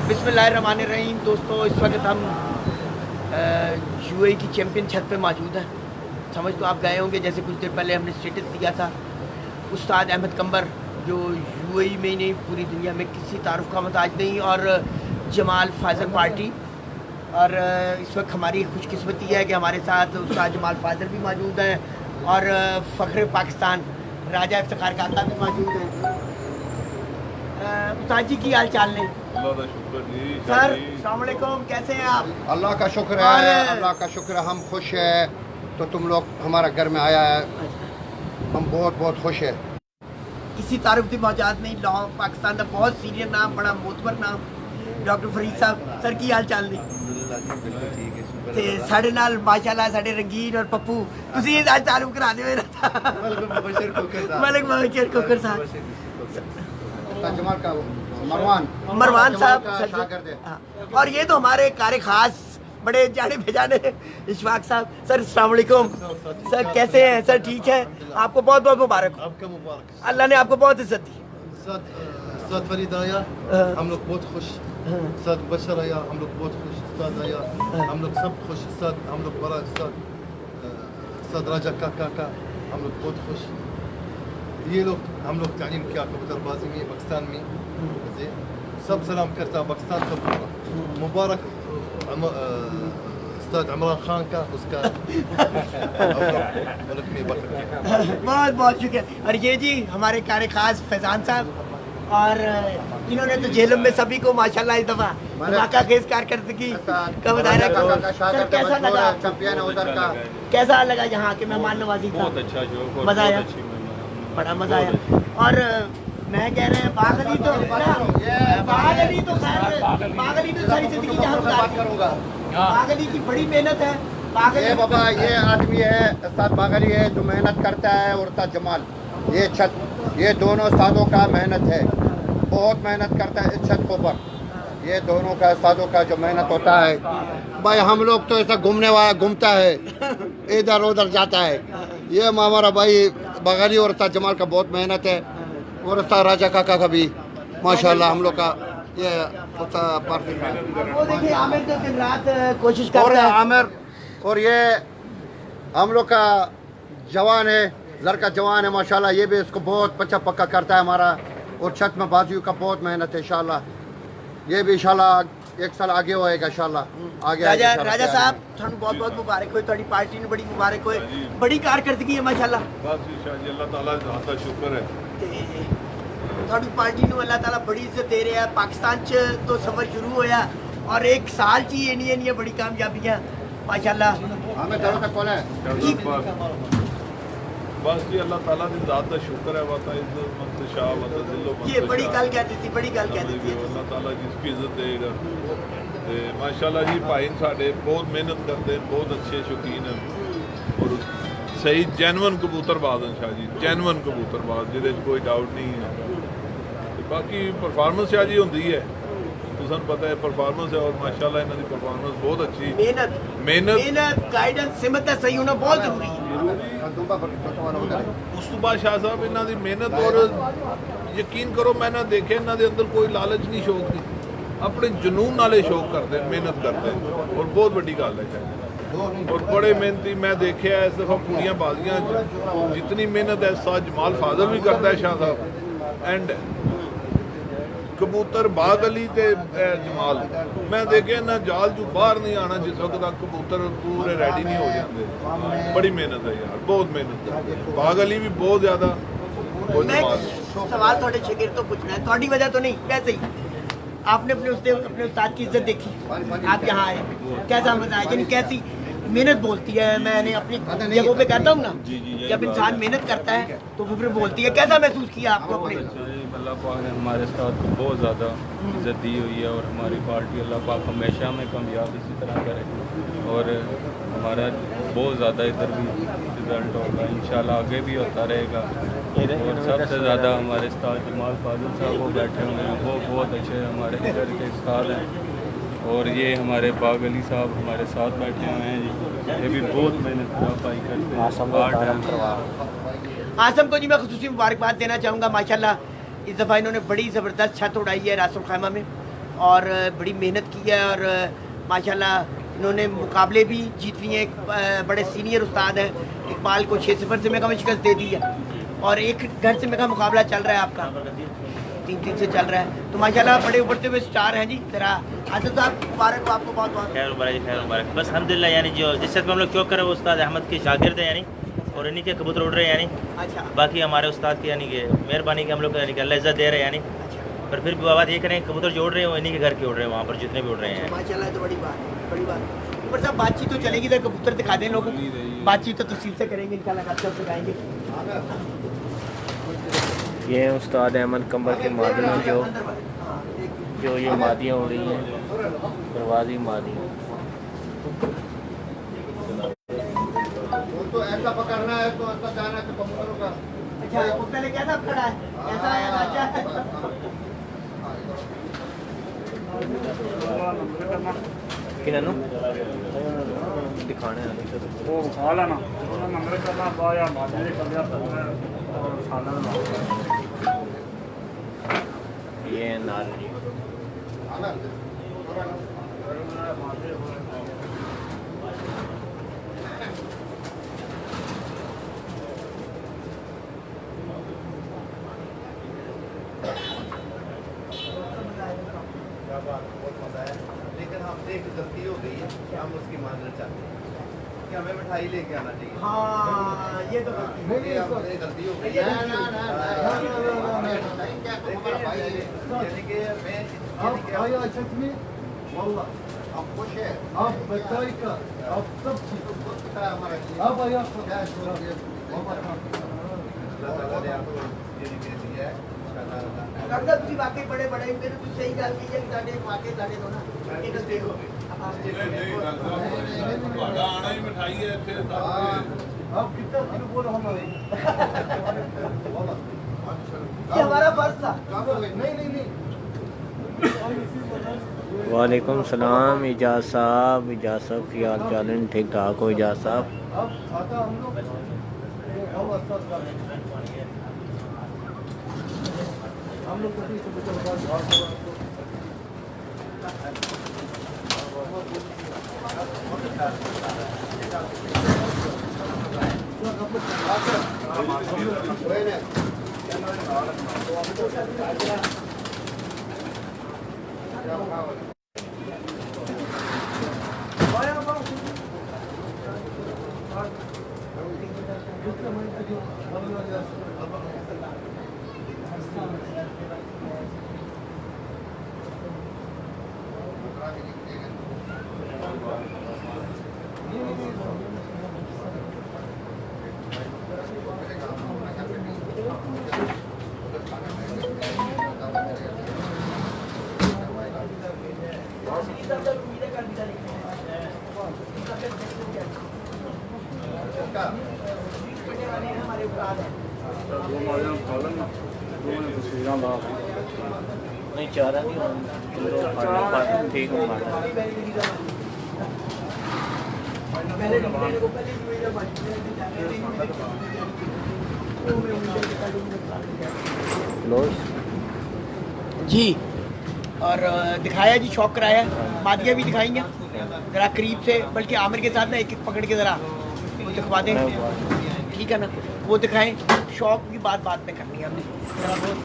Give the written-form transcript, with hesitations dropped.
बिस्मिल्लाहिर्रहमानिर्रहीम। दोस्तों, इस वक्त हम यूएई की चैम्पियन छत पे मौजूद हैं। समझ तो आप गए होंगे, जैसे कुछ देर पहले हमने स्टेटस दिया था। उस्ताद अहमद कंबर जो यूएई में ही नहीं पूरी दुनिया में किसी तारुफ का मोहताज नहीं, और जमाल फाजल पार्टी। और इस वक्त हमारी खुशकिस्मती है कि हमारे साथ उस्ताद जमाल फाजल भी मौजूद हैं और फ़ख्र पाकिस्तान राजा इफ्तिखार काका भी मौजूद हैं। उस्ताद जी की हाल चाल ने? अल्लाह का शुक्र जी। सर अस्सलाम वालेकुम, कैसे हैं आप? अल्लाह का शुक्र है, अल्लाह का शुक्र है। हम खुश है तो तुम लोग हमारा घर में आया है, हम बहुत बहुत खुश है। किसी तारुफ की मौजाद नहीं, लॉ पाकिस्तान का बहुत सीनियर नाम, बड़ा मोतबर नाम, डॉक्टर फरीद साहब। सर की हाल चाल नहीं? ते साढ़े नाल माशाल्लाह साढ़े रंगीन और पप्पू तुसी आज तारुफ करा दे मेरा था मलिक मुबशर कोकर साहब, जमाल का मरवान साहब। हाँ। और ये तो हमारे कार्य खास बड़े जाने भेजाने इशफाक साहब। सर अस्सलाम वालेकुम। सर कैसे हैं? सर ठीक है, आपको बहुत बहुत मुबारक हो। आपका मुबारक। अल्लाह ने आपको बहुत इज्जत दी। उस्ताद फरीद आया, हम लोग बहुत खुश। उस्ताद बशर आया, हम लोग बहुत खुश। उस्ताद आया, हम लोग सब खुश। उस्ताद हम लोग बड़ा उस्ताद राजा का हम लोग बहुत खुश। ये लोग हम लोग तालीम किया कबूतरबाजी में पाकिस्तान में। सब सलाम करता पाकिस्तान सब मुबारक उस्ताद इमरान खान का उसका मुल्क में बहुत बहुत शुक्रिया। और ये जी हमारे कार्य खास फैजान साहब, और इन्होंने तो जेलों में सभी को माशाल्लाह इस दफा धमाका खेज कारकर्दगी का मुजाहरा किया। सर कैसा लगा? चैंपियन है उधर का। कैसा लगा यहाँ के मेहमान नवाजी का? बहुत अच्छा जो मजा आया, बड़ा मजा आया। और मैं कह रहे हैं बागली तो बागली तो सारी जिंदगी यहाँ करूँगा। बागली की बड़ी मेहनत है। ये बाबा ये आदमी है उस्ताद बागली है जो मेहनत करता है, और उस्ताद जमाल ये छत, ये दोनों उस्तादों का मेहनत है, बहुत मेहनत करता है इस छत को पर। ये दोनों का उस्तादों का जो मेहनत होता है भाई, हम लोग तो ऐसा घूमने वाला घूमता है, इधर उधर जाता है। ये हमारा भाई बागली और उस्ताद जमाल का बहुत मेहनत है, और उस्ताद राजा काका का भी माशाल्लाह हम लोग का ये पार्टी का। वो देखिए आमिर तो दिन रात कोशिश और करता है। आमिर और ये हम लोग का जवान है, लड़का जवान है माशाल्लाह, ये भी इसको बहुत पच्चा पक्का करता है हमारा। और छत में बाजियों का बहुत मेहनत है इंशाल्लाह, ये भी इंशाल्लाह एक साल आगे होएगा इंशाल्लाह। आगे राजा साहब थानू बहुत बहुत मुबारक हो, थोड़ी पार्टी ने बड़ी मुबारक हो, बड़ी कारकर्दगी है माशाल्लाह। बस अल्लाह ताला का शुक्र है। थोड़ी पार्टी नू अल्लाह ताला बड़ी इज्जत दे रहा है। पाकिस्तान च तो सफर शुरू होया और एक साल च ही इन्नी बड़ी कामयाबियां माशाल्लाह। हमें दरों तक कौन है? बस जी अल्लाह ताला की ज़ात का शुक्र है। वाता इज्जत मंद शाह वाता दिलो ये बड़ी गल कह दी थी, बड़ी गल कह दी थी। अल्लाह ताला जिसकी इज्जत देगा। ते माशाल्लाह जी भाई साढ़े बहुत मेहनत करते हैं, बहुत अच्छे शौकीन हैं, और सही जैनवन कबूतरबाज हैं शाह जी, जैनवन कबूतरबाज जिहदे कोई डाउट नहीं है। ते बाकी परफॉर्मेंस शाह जी होंदी है, तुझे पता है परफॉर्मेंस है, और माशाल्लाह इन्हां दी परफॉर्मेंस बहुत अच्छी। मेहनत गाइडेंस सिमत है, सही होना बहुत जरूरी है। उस तो बाद शाह साहब इन्हां दी मेहनत, और यकीन करो मैं ना देखे इन्हां दे अंदर कोई लालच नहीं, शौक नहीं, अपने जुनून नाले शौक करते हैं, मेहनत करते हैं, और बहुत बड़ी गल है। और बड़े मेहनती मैं देखे इस दफ़ा पूरियां बाजियां जितनी मेहनत है साथ जमाल फाजल भी करता है शाह साहब, एंड कबूतर बागली ते जमाल मैं देखे ना जाल जो बाहर नहीं आना जिस वक्त तक कबूतर पूरे रेडी नहीं हो जाते। बड़ी मेहनत है यार, बहुत मेहनत है। बागली भी बहुत ज़्यादा। सवाल थोड़े शागिर्द तो पूछना है, थोड़ी वजह तो नहीं, वैसे ही आपने अपने उस्ताद की इज्जत देखी, आप यहाँ आए, कैसा मजा आया? यानी कैसी मेहनत बोलती है। मैंने अपनी जगहों पे कहता हूँ ना, जब इंसान मेहनत करता है तो फिर बोलती है। कैसा महसूस किया आपको अपने? अल्लाह पाक ने हमारे साथ बहुत ज़्यादा इज्जत दी हुई है, और हमारी पार्टी अल्लाह पाक हमेशा में कामयाब इसी तरह करे, और हमारा बहुत ज़्यादा इधर भी रिजल्ट होगा इंशाल्लाह, आगे भी होता रहेगा। और सबसे ज़्यादा हमारे उस्ताद जमाल फाजल साहब वो बैठे हुए हैं, वो बहुत अच्छे हमारे इधर के उस्ताद हैं। और ये हमारे बागली साहब हमारे साथ बैठे हुए हैं, ये भी बहुत मेहनत पाई करते हैं। आसम को जी मैं खुसूसी मुबारकबाद देना चाहूँगा। माशाल्लाह इस दफ़ा इन्होंने बड़ी ज़बरदस्त छत उड़ाई है रासुल खैमा में और बड़ी मेहनत की है और माशाल्लाह इन्होंने मुकाबले भी जीत लिए हैं। एक बड़े सीनियर उस्ताद हैं, इकबाल को 6-0 से मेगा में शिकस्त दे दी है और एक घर से मेगा मुकाबला चल रहा है आपका 3-3 से चल रहा है। तो माशाल्लाह बड़े उभरते हुए स्टार हैं जी। जरा आज़ाद साहब मुबारक हो आपको, बहुत बहुत खैर मुबारक, खैर मुबारक। बस अल्हम्दुलिल्लाह, यानी जो जिस छत पर हम लोग चौक कर रहे हैं वो उस्ताद अहमद के शागिर्द हैं यानी, और इन्हीं के कबूतर उड़ रहे हैं यानी। अच्छा बाकी हमारे उस्ताद की यानी कि मेहरबानी के हम लोग यानी कि अल्लाह इज़्ज़त दे रहे हैं यानी। अच्छा पर फिर भी बात ये करें, कबूतर जो उड़ रहे हैं वो इन्हीं के घर के उड़ रहे हैं, वहाँ पर जितने भी उड़ रहे हैं। माशाल्लाह, तो बड़ी बात है, बड़ी बात है। ऊपर साहब बातचीत तो चलेगी, इधर कबूतर दिखा दें लोगों को, बातचीत तो तफसील से करेंगे इंशाल्लाह, सब सिखाएंगे। ये उस्ताद अहमद कंबर के मादियाँ जो ये मादियाँ उड़ी हैं, परवाज़ी मादियाँ। तो ऐसा पकड़ना है तो ऐसा जाना है तो कबूतरों का। अच्छा वो पहले कैसा खड़ा है, कैसा है राजा है? किन्नू दिखाने वो खा लेना नंबर करना बाया माजे कर दिया और सालन ये नारी लेकिन हमसे एक गलती हो गई है, हम उसकी मानना चाहते हैं कि हमें मिठाई लेके आना चाहिए। हाँ ये तो ये हमसे गलती हो गई है। यानी कि मैं आप आया छत में वल्लाह आप खुश है, आप बताई का आप सब चीज पता है हमारा। आप आया डॉक्टर ਤੁਸੀਂ वाकई बड़े बड़े मेरे कुछ सही गल की है कि ਸਾਡੇ वाकई ਸਾਡੇ ਤੋਂ ਨਾ ਇਹ ਦੱਸ ਦੇਖੋ ਤੁਹਾਡਾ ਆਣਾ ਹੀ ਮਿਠਾਈ ਹੈ ਇੱਥੇ आप कितना किलो बोल हमारे ये हमारा फर्ज था। नहीं वालेकुम सलाम इजाज़ साहब, इजाज़ साहब की हाल चाल है? ठीक ठाक हो इजाज़ साहब? अब आता हम लोग हमारे उपराध है। नहीं चारा नहीं ठीक है जी। और दिखाया जी, शौक कराया, मादिया भी दिखाएंगे ज़रा करीब से, बल्कि आमिर के साथ ना एक एक पकड़ के ज़रा वो दिखवा दें, ठीक है ना, वो दिखाएं। शौक की बात में करनी है हमने।